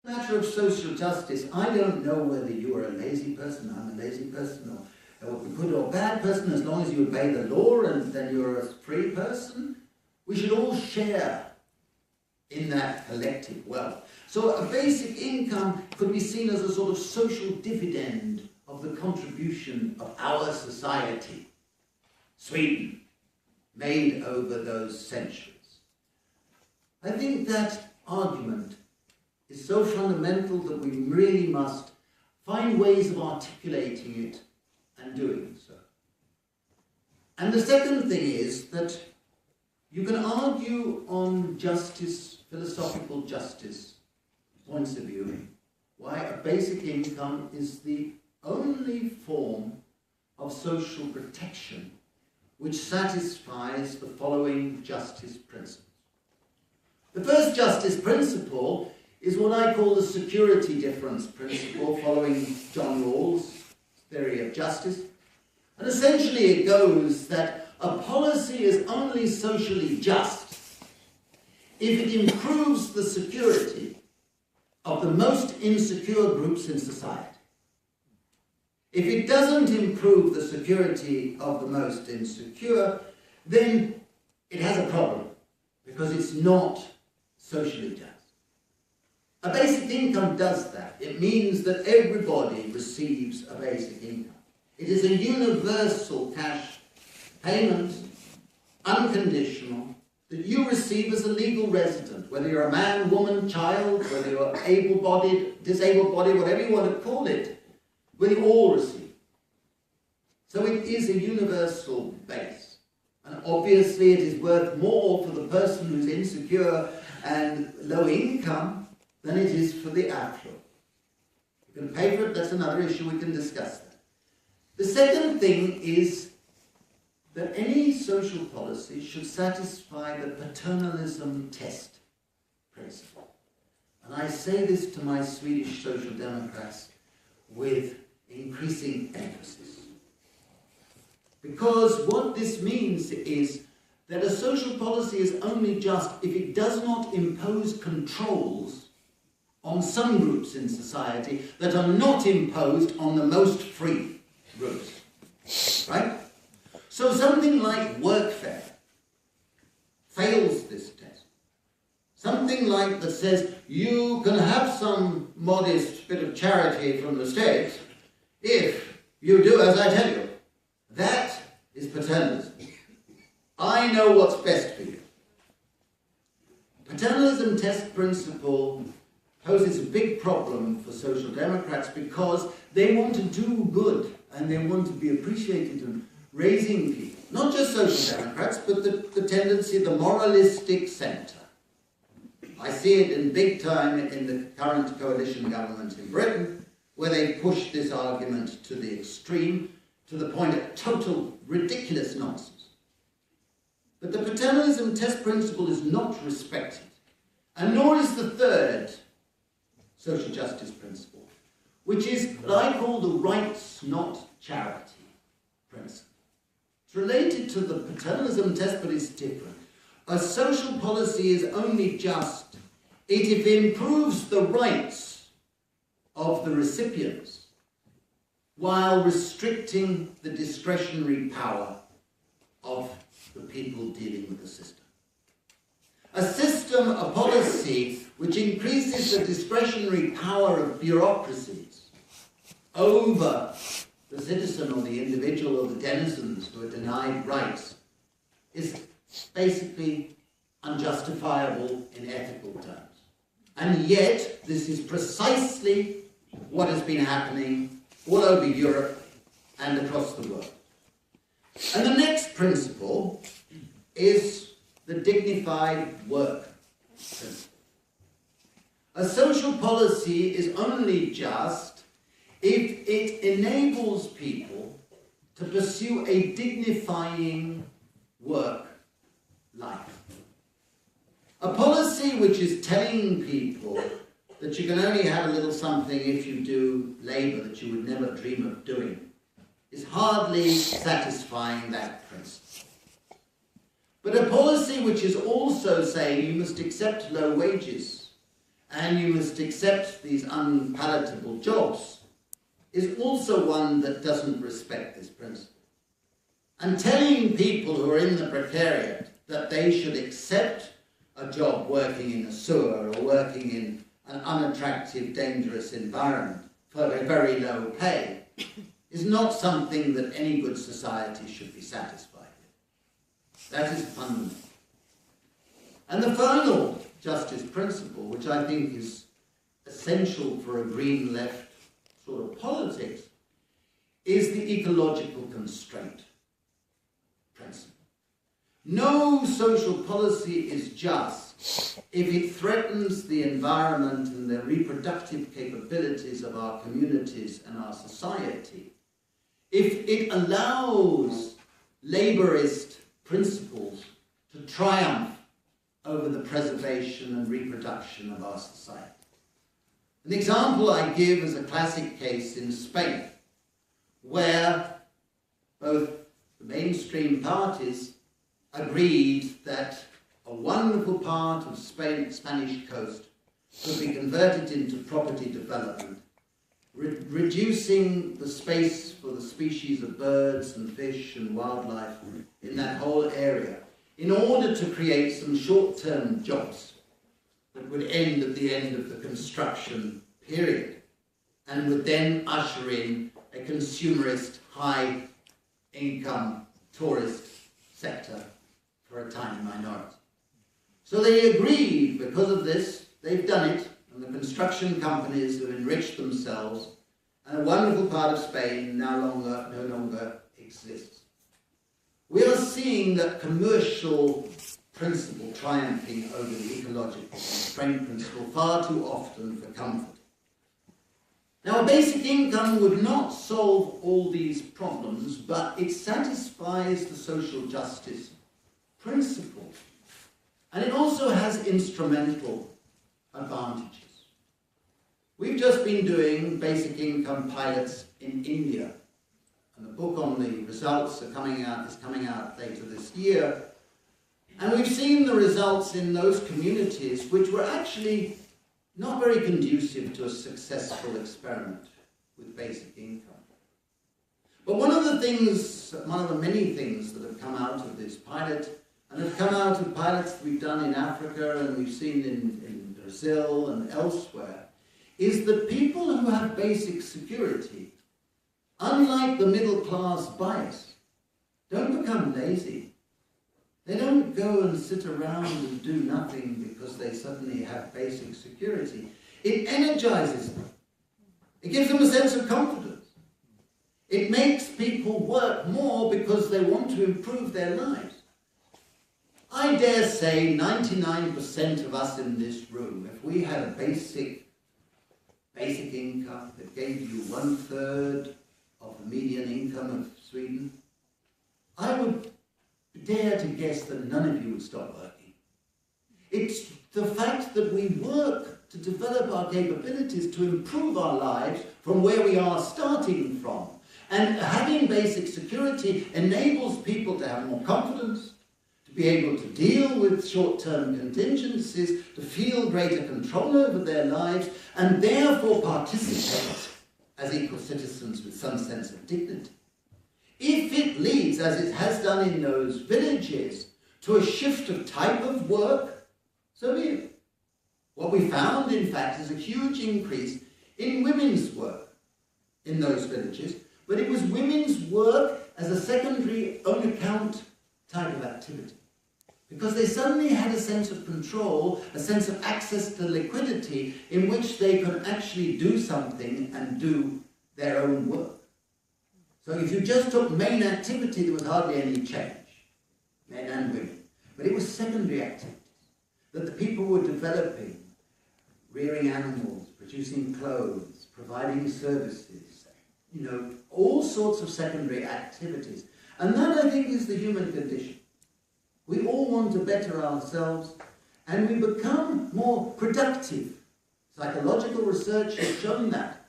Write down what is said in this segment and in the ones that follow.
matter of social justice, I don't know whether you are a lazy person, I'm a lazy person, or a good or bad person. As long as you obey the law and then you're a free person, we should all share in that collective wealth. So a basic income could be seen as a sort of social dividend of the contribution of our society, Sweden, made over those centuries. I think that argument is so fundamental that we really must find ways of articulating it and doing so. And the second thing is that you can argue on justice, philosophical justice points of view, why a basic income is the only form of social protection which satisfies the following justice principles. The first justice principle is what I call the security difference principle, following John Rawls' theory of justice. And essentially it goes that a policy is only socially just if it improves the security of the most insecure groups in society. If it doesn't improve the security of the most insecure, then it has a problem, because it's not socially just. A basic income does that. It means that everybody receives a basic income. It is a universal cash payment, unconditional, that you receive as a legal resident, whether you're a man, woman, child, whether you're able-bodied, disabled-bodied, whatever you want to call it, we all receive. So it is a universal base. And obviously it is worth more for the person who's insecure and low income than it is for the affluent. You can pay for it, that's another issue, we can discuss that. The second thing is that any social policy should satisfy the paternalism test principle. And I say this to my Swedish Social Democrats with increasing emphasis. Because what this means is that a social policy is only just if it does not impose controls on some groups in society that are not imposed on the most free groups. Right? So something like workfare fails this test. Something like that says you can have some modest bit of charity from the state if you do as I tell you. That is paternalism. I know what's best for you. Paternalism test principle poses a big problem for social democrats because they want to do good and they want to be appreciated and raising people. Not just social democrats, but the tendency, the moralistic centre. I see it in big time in the current coalition government in Britain, where they push this argument to the extreme, to the point of total ridiculous nonsense. But the paternalism test principle is not respected, and nor is the third social justice principle, which is what I call the rights not charity principle. It's related to the paternalism test, but it's different. A social policy is only just if it improves the rights of the recipients while restricting the discretionary power of the people dealing with the system. A system, a policy, which increases the discretionary power of bureaucracies over the citizen or the individual or the denizens who are denied rights is basically unjustifiable in ethical terms. And yet, this is precisely what has been happening all over Europe and across the world. And the next principle is the dignified work principle. A social policy is only just if it enables people to pursue a dignifying work life. A policy which is telling people that you can only have a little something if you do labour that you would never dream of doing is hardly satisfying that principle. But a policy which is also saying you must accept low wages and you must accept these unpalatable jobs, is also one that doesn't respect this principle. And telling people who are in the precariat that they should accept a job working in a sewer or working in an unattractive, dangerous environment for a very low pay is not something that any good society should be satisfied with. That is fundamental. And the final justice principle, which I think is essential for a green left sort of politics, is the ecological constraint principle. No social policy is just if it threatens the environment and the reproductive capabilities of our communities and our society, if it allows labourist principles to triumph over the preservation and reproduction of our society. An example I give is a classic case in Spain, where both the mainstream parties agreed that a wonderful part of Spanish coast could be converted into property development, reducing the space for the species of birds and fish and wildlife in that whole area, in order to create some short-term jobs that would end at the end of the construction period and would then usher in a consumerist, high-income tourist sector for a tiny minority. So they agreed, because of this, they've done it, and the construction companies have enriched themselves, and a wonderful part of Spain no longer exists. We are seeing that commercial principle triumphing over the ecological constraint principle far too often for comfort. Now, a basic income would not solve all these problems, but it satisfies the social justice principle. And it also has instrumental advantages. We've just been doing basic income pilots in India. And the book on the results is coming out later this year. And we've seen the results in those communities which were actually not very conducive to a successful experiment with basic income. But one of the many things that have come out of this pilot, and have come out of pilots that we've done in Africa and we've seen in Brazil and elsewhere, is that people who have basic security, unlike the middle class bias, don't become lazy. They don't go and sit around and do nothing because they suddenly have basic security. It energizes them. It gives them a sense of confidence. It makes people work more because they want to improve their lives. I dare say 99% of us in this room, if we had a basic income that gave you 1/3 of the median income of Sweden, I would dare to guess that none of you would stop working. It's the fact that we work to develop our capabilities to improve our lives from where we are starting from. And having basic security enables people to have more confidence, to be able to deal with short-term contingencies, to feel greater control over their lives, and therefore participate as equal citizens with some sense of dignity. If it leads, as it has done in those villages, to a shift of type of work, so be it. What we found, in fact, is a huge increase in women's work in those villages, but it was women's work as a secondary own account type of activity. Because they suddenly had a sense of control, a sense of access to liquidity in which they could actually do something and do their own work. So if you just took main activity, there was hardly any change, men and women. But it was secondary activities that the people were developing, rearing animals, producing clothes, providing services, all sorts of secondary activities. And that, I think, is the human condition. We all want to better ourselves, and we become more productive. Psychological research has shown that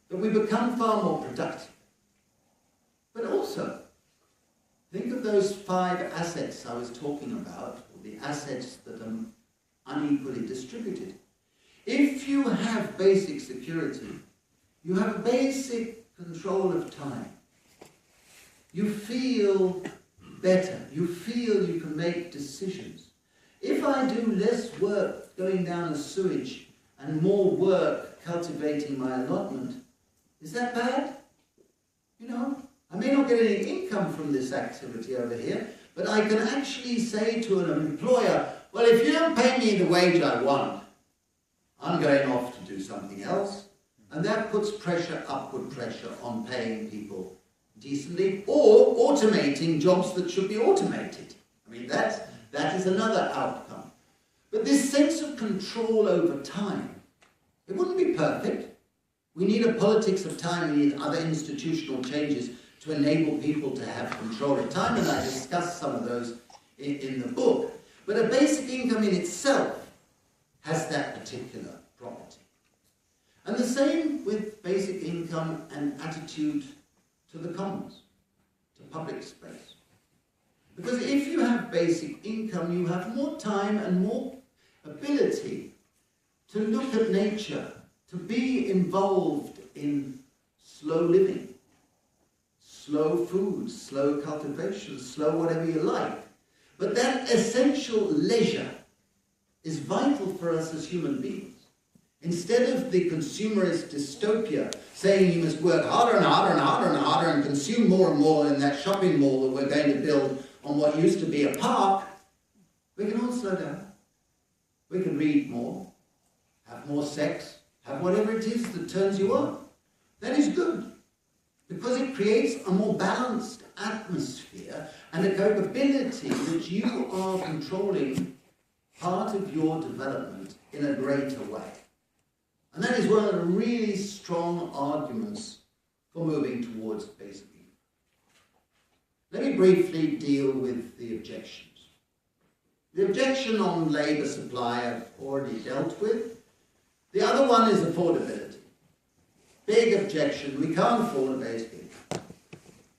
we become far more productive. But also, think of those 5 assets I was talking about, or the assets that are unequally distributed. If you have basic security, you have basic control of time. You feel better. You feel you can make decisions. If I do less work going down the sewage and more work cultivating my allotment, is that bad? You know, I may not get any income from this activity over here, but I can actually say to an employer, well, if you don't pay me the wage I want, I'm going off to do something else. And that puts pressure, upward pressure, on paying people decently or automating jobs that should be automated. I mean, that is another outcome. But this sense of control over time, it wouldn't be perfect. We need a politics of time, we need other institutional changes to enable people to have control of time, and I discuss some of those in the book. But a basic income in itself has that particular property. And the same with basic income and attitude to the commons, to public space. Because if you have basic income, you have more time and more ability to look at nature, to be involved in slow living, slow food, slow cultivation, slow whatever you like. But that essential leisure is vital for us as human beings. Instead of the consumerist dystopia saying you must work harder and harder and harder and harder and consume more and more in that shopping mall that we're going to build on what used to be a park, we can all slow down. We can read more, have more sex, have whatever it is that turns you on. That is good, because it creates a more balanced atmosphere and a capability that you are controlling part of your development in a greater way. And that is one of the really strong arguments for moving towards basic income. Let me briefly deal with the objections. The objection on labour supply I've already dealt with. The other one is affordability. Big objection, we can't afford a basic income.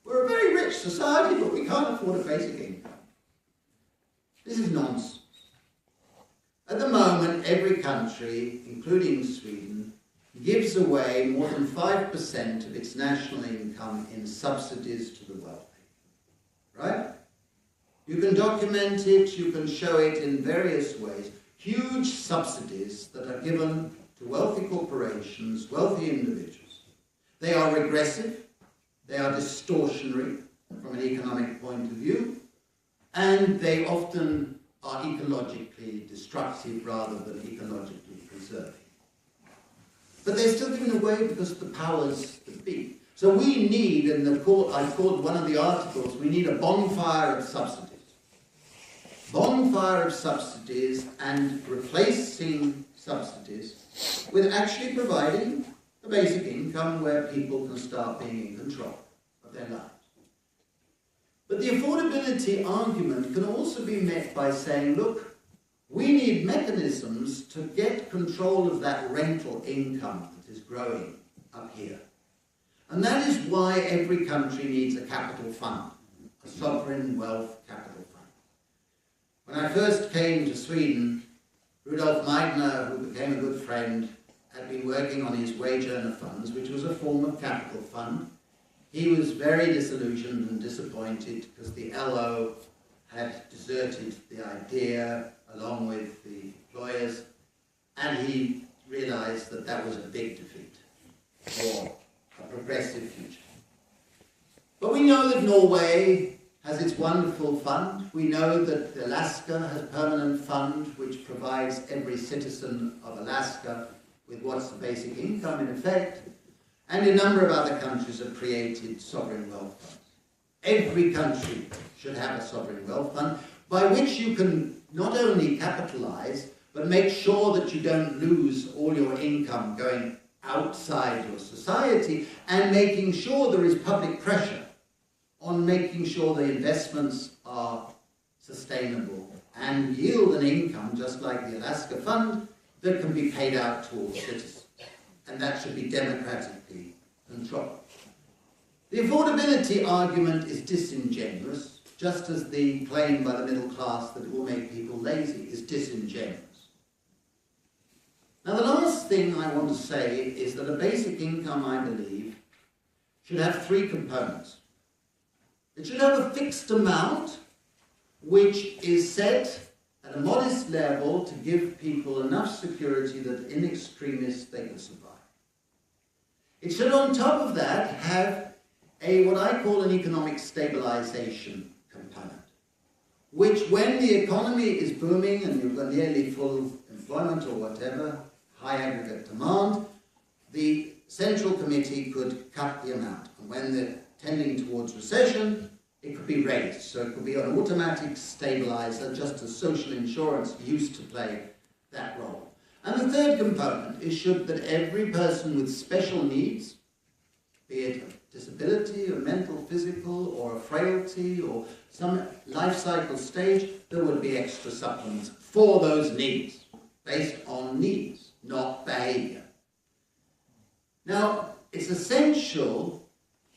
We're a very rich society, but we can't afford a basic income. This is nonsense. At the moment, every country, including Sweden, gives away more than 5% of its national income in subsidies to the wealthy. Right? You can document it, you can show it in various ways. Huge subsidies that are given to wealthy corporations, wealthy individuals. They are regressive, they are distortionary from an economic point of view, and they often are ecologically destructive rather than ecologically preserving. But they're still given away because of the powers that be. So we need, in the court, I called one of the articles, we need a bonfire of subsidies. Bonfire of subsidies and replacing subsidies with actually providing a basic income where people can start being in control of their lives. But the affordability argument can also be met by saying, look, we need mechanisms to get control of that rental income that is growing up here. And that is why every country needs a capital fund, a sovereign wealth capital fund. When I first came to Sweden, Rudolf Meidner, who became a good friend, had been working on his wage earner funds, which was a form of capital fund. He was very disillusioned and disappointed because the LO had deserted the idea along with the employers, and he realized that that was a big defeat for a progressive future. But we know that Norway has its wonderful fund. We know that Alaska has a permanent fund which provides every citizen of Alaska with what's the basic income in effect. And a number of other countries have created sovereign wealth funds. Every country should have a sovereign wealth fund by which you can not only capitalize, but make sure that you don't lose all your income going outside your society, and making sure there is public pressure on making sure the investments are sustainable and yield an income, just like the Alaska Fund, that can be paid out to all citizens. And that should be democratically controlled. The affordability argument is disingenuous, just as the claim by the middle class that it will make people lazy is disingenuous. Now, the last thing I want to say is that a basic income, I believe, should have three components. It should have a fixed amount, which is set at a modest level to give people enough security that in extremis they can survive. It should, on top of that, have what I call an economic stabilization component, which, when the economy is booming and you've got nearly full employment or whatever, high aggregate demand, the central committee could cut the amount. And when they're tending towards recession, it could be raised. So it could be an automatic stabilizer, just as social insurance used to play that role. And the third component is that every person with special needs, be it a disability, a mental, physical, or a frailty, or some life cycle stage, there would be extra supplements for those needs, based on needs, not behavior. Now, it's essential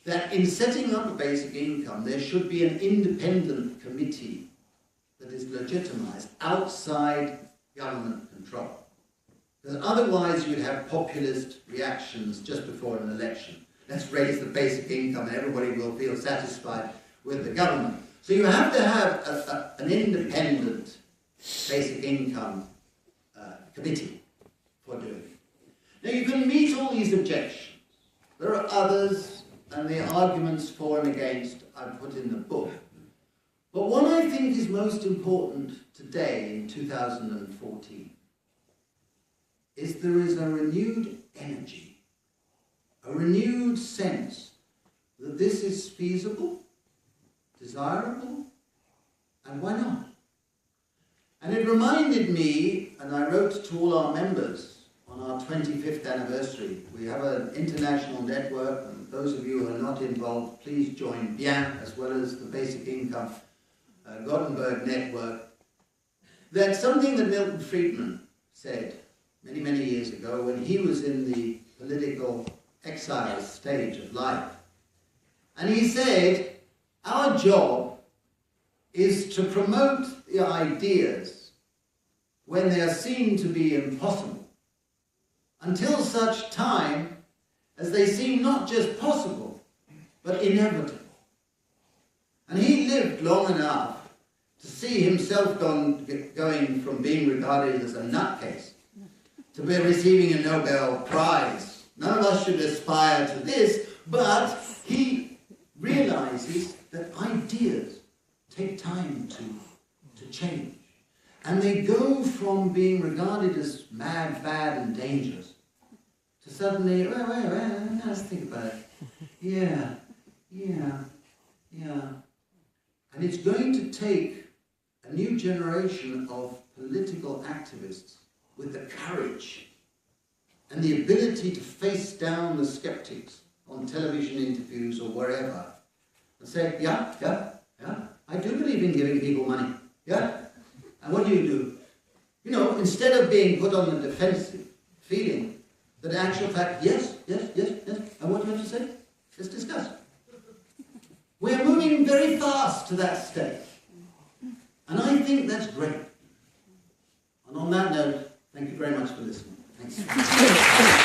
that in setting up a basic income, there should be an independent committee that is legitimized outside government control. Because otherwise you'd have populist reactions just before an election. Let's raise the basic income and everybody will feel satisfied with the government. So you have to have an independent basic income committee for doing it. Now, you can meet all these objections. There are others, and the arguments for and against I've put in the book. But what I think is most important today in 2014 is there is a renewed energy, a renewed sense that this is feasible, desirable, and why not? And it reminded me, and I wrote to all our members on our 25th anniversary. We have an international network, and those of you who are not involved, please join BIEN, as well as the Basic Income Gothenburg network. That's something that Milton Friedman said many, many years ago when he was in the political exile stage of life. And he said, our job is to promote the ideas when they are seen to be impossible, until such time as they seem not just possible, but inevitable. And he lived long enough to see himself going from being regarded as a nutcase to be receiving a Nobel Prize. None of us should aspire to this, but he realizes that ideas take time to change. And they go from being regarded as mad, bad, and dangerous to suddenly, wait, let's think about it. Yeah. And it's going to take a new generation of political activists with the courage and the ability to face down the skeptics on television interviews or wherever and say, yeah, I do believe in giving people money. Yeah? And what do? You know, instead of being put on the defensive, feeling that in actual fact, yes. And what do you have to say? Let's discuss. We're moving very fast to that stage. And I think that's great. And on that note, thank you very much for listening. Thanks.